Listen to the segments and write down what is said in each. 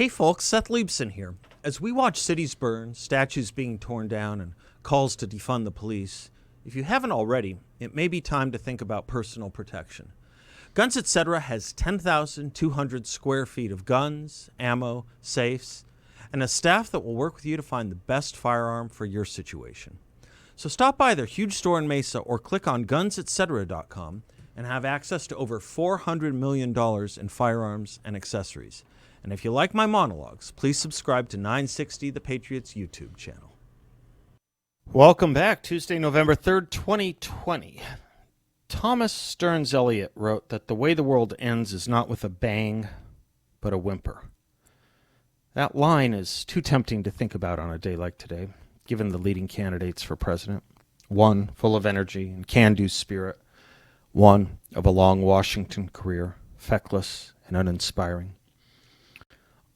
Hey folks, Seth Liebson here. As we watch cities burn, statues being torn down, and calls to defund the police, if you haven't already, it may be time to think about personal protection. Guns Etc. has 10,200 square feet of guns, ammo, safes, and a staff that will work with you to find the best firearm for your situation. So stop by their huge store in Mesa or click on gunsetcetera.com and have access to over $400 million in firearms and accessories. And if you like my monologues, please subscribe to 960 The Patriots YouTube channel. Welcome back. Tuesday, November 3rd, 2020. Thomas Stearns Eliot wrote that the way the world ends is not with a bang, but a whimper. That line is too tempting to think about on a day like today, given the leading candidates for president. One full of energy and can-do spirit. One of a long Washington career, feckless and uninspiring.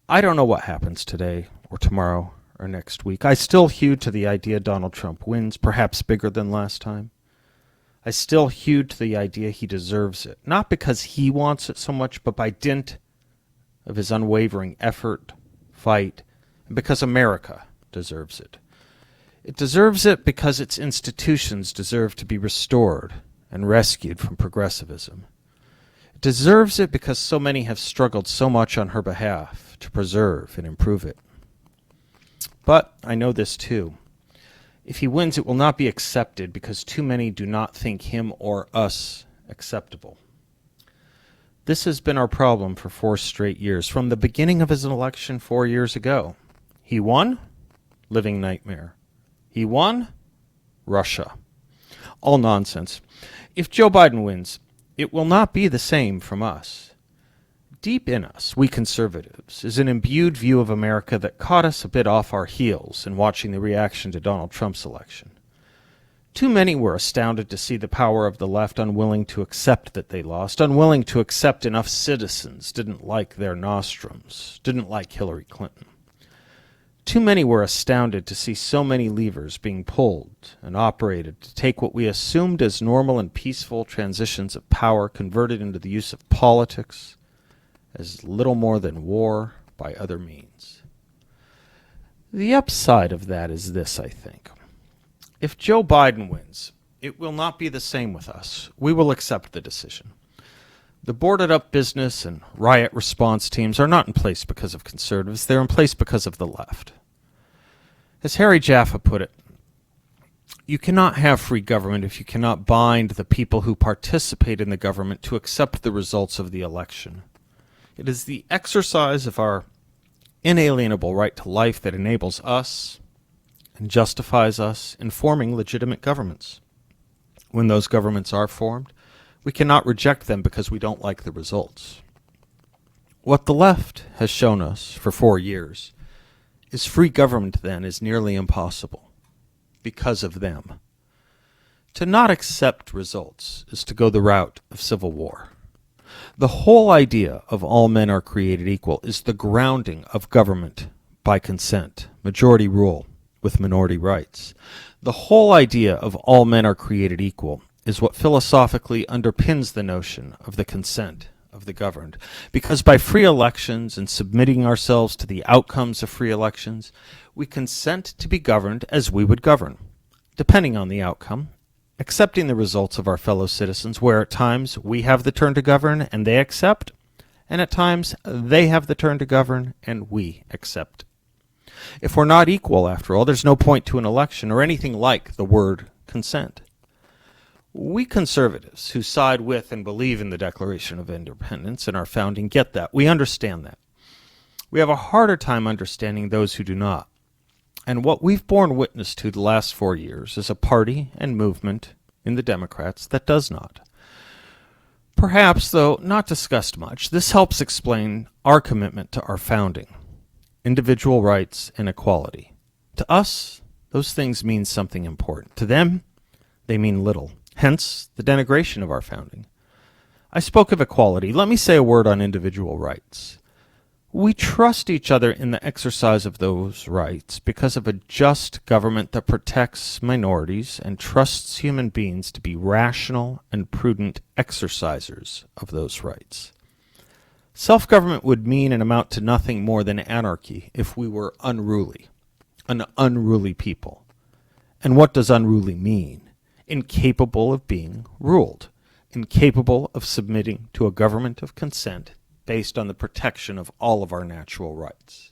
I don't know what happens today or tomorrow or next week. I still hew to the idea Donald Trump wins, perhaps bigger than last time. I still hew to the idea he deserves it, not because he wants it so much, but by dint of his unwavering effort, fight, and because America deserves it. It deserves it because its institutions deserve to be restored and rescued from progressivism. It deserves it because so many have struggled so much on her behalf to preserve and improve it. But I know this too. If he wins, it will not be accepted because too many do not think him or us acceptable. This has been our problem for 4 straight years, from the beginning of his election 4 years ago. He won? Living nightmare. He won? Russia. All nonsense. If Joe Biden wins, it will not be the same from us. Deep in us, we conservatives, is an imbued view of America that caught us a bit off our heels in watching the reaction to Donald Trump's election. Too many were astounded to see the power of the left unwilling to accept that they lost, unwilling to accept enough citizens didn't like their nostrums, didn't like Hillary Clinton. Too many were astounded to see so many levers being pulled and operated to take what we assumed as normal and peaceful transitions of power converted into the use of politics as little more than war by other means. The upside of that is this, I think. If Joe Biden wins, it will not be the same with us. We will accept the decision. The boarded-up business and riot response teams are not in place because of conservatives. They're in place because of the left. As Harry Jaffa put it, you cannot have free government if you cannot bind the people who participate in the government to accept the results of the election. It is the exercise of our inalienable right to life that enables us and justifies us in forming legitimate governments. When those governments are formed, we cannot reject them because we don't like the results. What the left has shown us for 4 years is free government then is nearly impossible because of them. To not accept results is to go the route of civil war. The whole idea of all men are created equal is the grounding of government by consent, majority rule with minority rights. The whole idea of all men are created equal is what philosophically underpins the notion of the consent of the governed. Because by free elections and submitting ourselves to the outcomes of free elections, we consent to be governed as we would govern, depending on the outcome, accepting the results of our fellow citizens, where at times we have the turn to govern and they accept, and at times they have the turn to govern and we accept. If we're not equal, after all, there's no point to an election or anything like the word consent. We conservatives who side with and believe in the Declaration of Independence and our founding get that. We understand that. We have a harder time understanding those who do not. And what we've borne witness to the last 4 years is a party and movement in the Democrats that does not. Perhaps, though not discussed much, this helps explain our commitment to our founding, individual rights and equality. To us, those things mean something important. To them, they mean little. Hence, the denigration of our founding. I spoke of equality. Let me say a word on individual rights. We trust each other in the exercise of those rights because of a just government that protects minorities and trusts human beings to be rational and prudent exercisers of those rights. Self-government would mean and amount to nothing more than anarchy if we were unruly, an unruly people. And what does unruly mean? Incapable of being ruled, incapable of submitting to a government of consent based on the protection of all of our natural rights.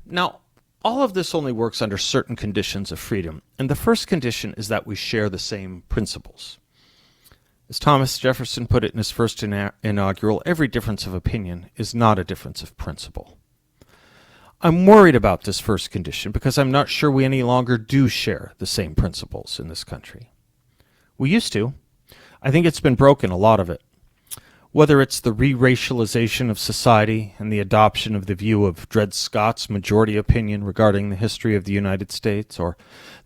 Now, all of this only works under certain conditions of freedom, and the first condition is that we share the same principles. As Thomas Jefferson put it in his first inaugural, every difference of opinion is not a difference of principle. I'm worried about this first condition because I'm not sure we any longer do share the same principles in this country. We used to. I think it's been broken, a lot of it. Whether it's the re-racialization of society and the adoption of the view of Dred Scott's majority opinion regarding the history of the United States, or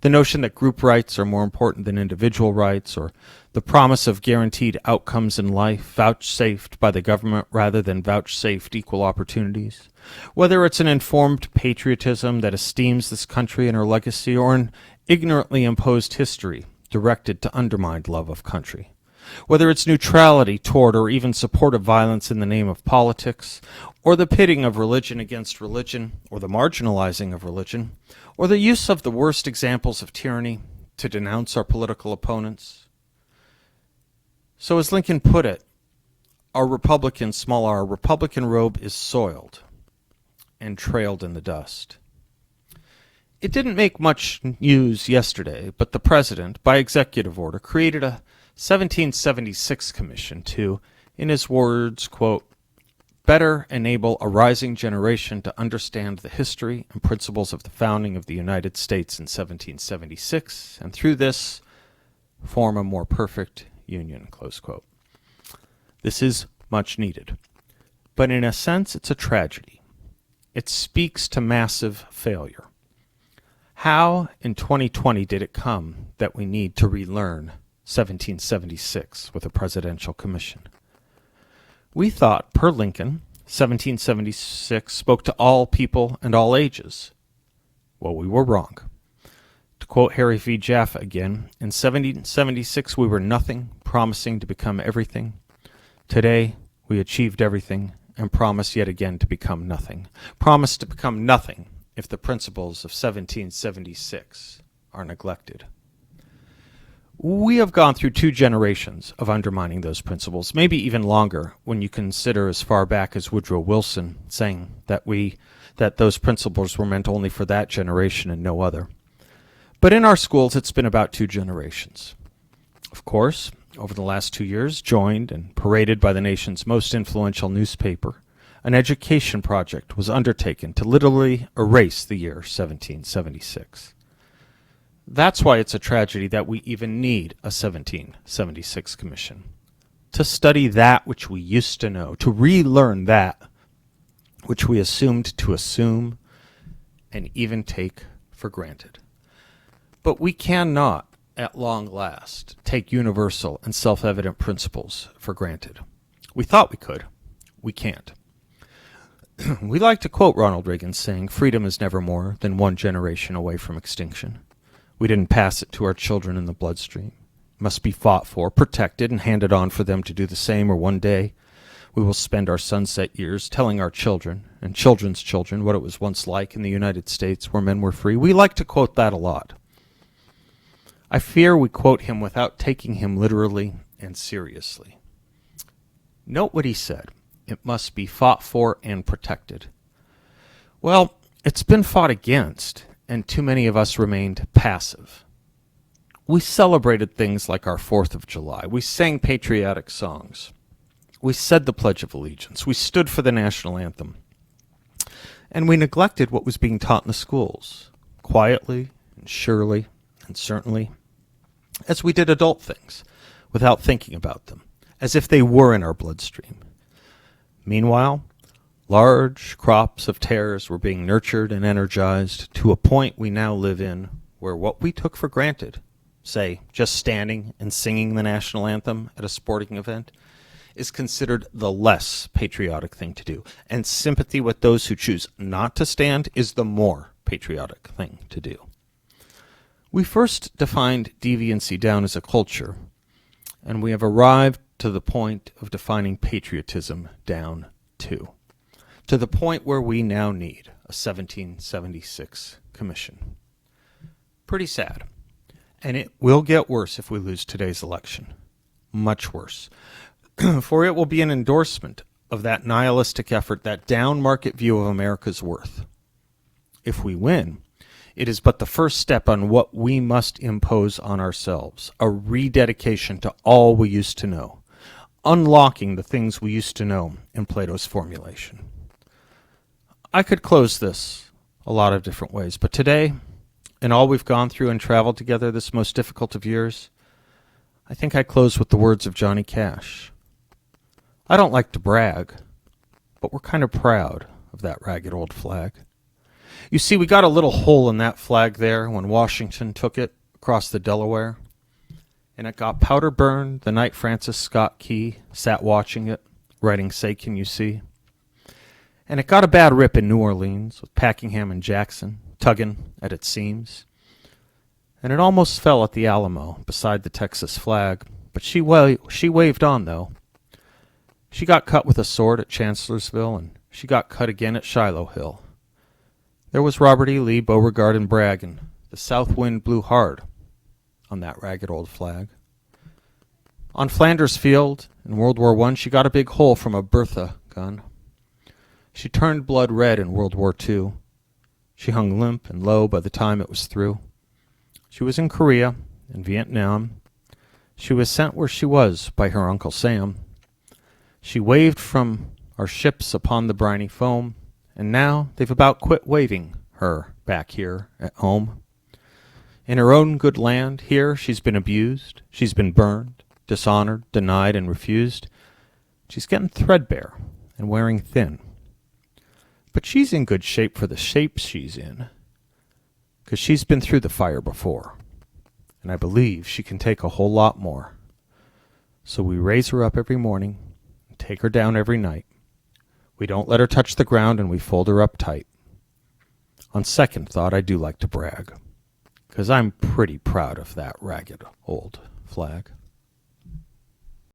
the notion that group rights are more important than individual rights, or the promise of guaranteed outcomes in life vouchsafed by the government rather than vouchsafed equal opportunities, whether it's an informed patriotism that esteems this country and her legacy, or an ignorantly imposed history directed to undermine love of country. Whether it's neutrality toward or even support of violence in the name of politics, or the pitting of religion against religion, or the marginalizing of religion, or the use of the worst examples of tyranny to denounce our political opponents. So as Lincoln put it, our Republican robe is soiled and trailed in the dust. It didn't make much news yesterday, but the president, by executive order, created a 1776 commission to, in his words, quote, better enable a rising generation to understand the history and principles of the founding of the United States in 1776, and through this form a more perfect union, close quote. This is much needed, but in a sense it's a tragedy. It speaks to massive failure. How in 2020 did it come that we need to relearn 1776 with a presidential commission? We thought, per Lincoln, 1776 spoke to all people and all ages. Well, we were wrong. To quote Harry V. Jaffa again, in 1776 we were nothing, promising to become everything. Today we achieved everything and promise yet again to become nothing. Promise to become nothing if the principles of 1776 are neglected. We have gone through 2 generations of undermining those principles, maybe even longer when you consider as far back as Woodrow Wilson saying that those principles were meant only for that generation and no other. But in our schools, it's been about 2 generations. Of course, over the last 2 years, joined and paraded by the nation's most influential newspaper, an education project was undertaken to literally erase the year 1776. That's why it's a tragedy that we even need a 1776 commission. To study that which we used to know, to relearn that which we assumed to assume and even take for granted. But we cannot, at long last, take universal and self-evident principles for granted. We thought we could. We can't. We like to quote Ronald Reagan saying, "Freedom is never more than one generation away from extinction." We didn't pass it to our children in the bloodstream. It must be fought for, protected, and handed on for them to do the same, or one day we will spend our sunset years telling our children and children's children what it was once like in the United States where men were free. We like to quote that a lot. I fear we quote him without taking him literally and seriously. Note what he said. It must be fought for and protected. Well, it's been fought against, and too many of us remained passive. We celebrated things like our 4th of July. We sang patriotic songs. We said the Pledge of Allegiance. We stood for the national anthem. And we neglected what was being taught in the schools, quietly and surely and certainly, as we did adult things, without thinking about them, as if they were in our bloodstream. Meanwhile, large crops of tares were being nurtured and energized to a point we now live in where what we took for granted, say, just standing and singing the national anthem at a sporting event, is considered the less patriotic thing to do. And sympathy with those who choose not to stand is the more patriotic thing to do. We first defined deviancy down as a culture, and we have arrived to the point of defining patriotism down to the point where we now need a 1776 commission. Pretty sad. And it will get worse if we lose today's election. Much worse. For it will be an endorsement of that nihilistic effort, that down market view of America's worth. If we win, it is but the first step on what we must impose on ourselves, a rededication to all we used to know, unlocking the things we used to know in Plato's formulation. I could close this a lot of different ways, but today, in all we've gone through and traveled together this most difficult of years, I think I close with the words of Johnny Cash. I don't like to brag, but we're kind of proud of that ragged old flag. You see, we got a little hole in that flag there when Washington took it across the Delaware, and it got powder burned the night Francis Scott Key sat watching it, writing "Say Can You See?" And it got a bad rip in New Orleans with Packenham and Jackson tugging at its seams. And it almost fell at the Alamo beside the Texas flag, but she waved on, though. She got cut with a sword at Chancellorsville, and she got cut again at Shiloh Hill. There was Robert E. Lee, Beauregard, and Bragg, and the south wind blew hard on that ragged old flag. On Flanders Field in World War I, she got a big hole from a Bertha gun. She turned blood red in World War II. She hung limp and low by the time it was through. She was in Korea, in Vietnam. She was sent where she was by her Uncle Sam. She waved from our ships upon the briny foam, and now they've about quit waving her back here at home. In her own good land, here she's been abused, she's been burned, dishonored, denied, and refused. She's getting threadbare and wearing thin. But she's in good shape for the shape she's in, 'cause she's been through the fire before, and I believe she can take a whole lot more. So we raise her up every morning and take her down every night. We don't let her touch the ground, and we fold her up tight. On second thought, I do like to brag, 'cause I'm pretty proud of that ragged old flag.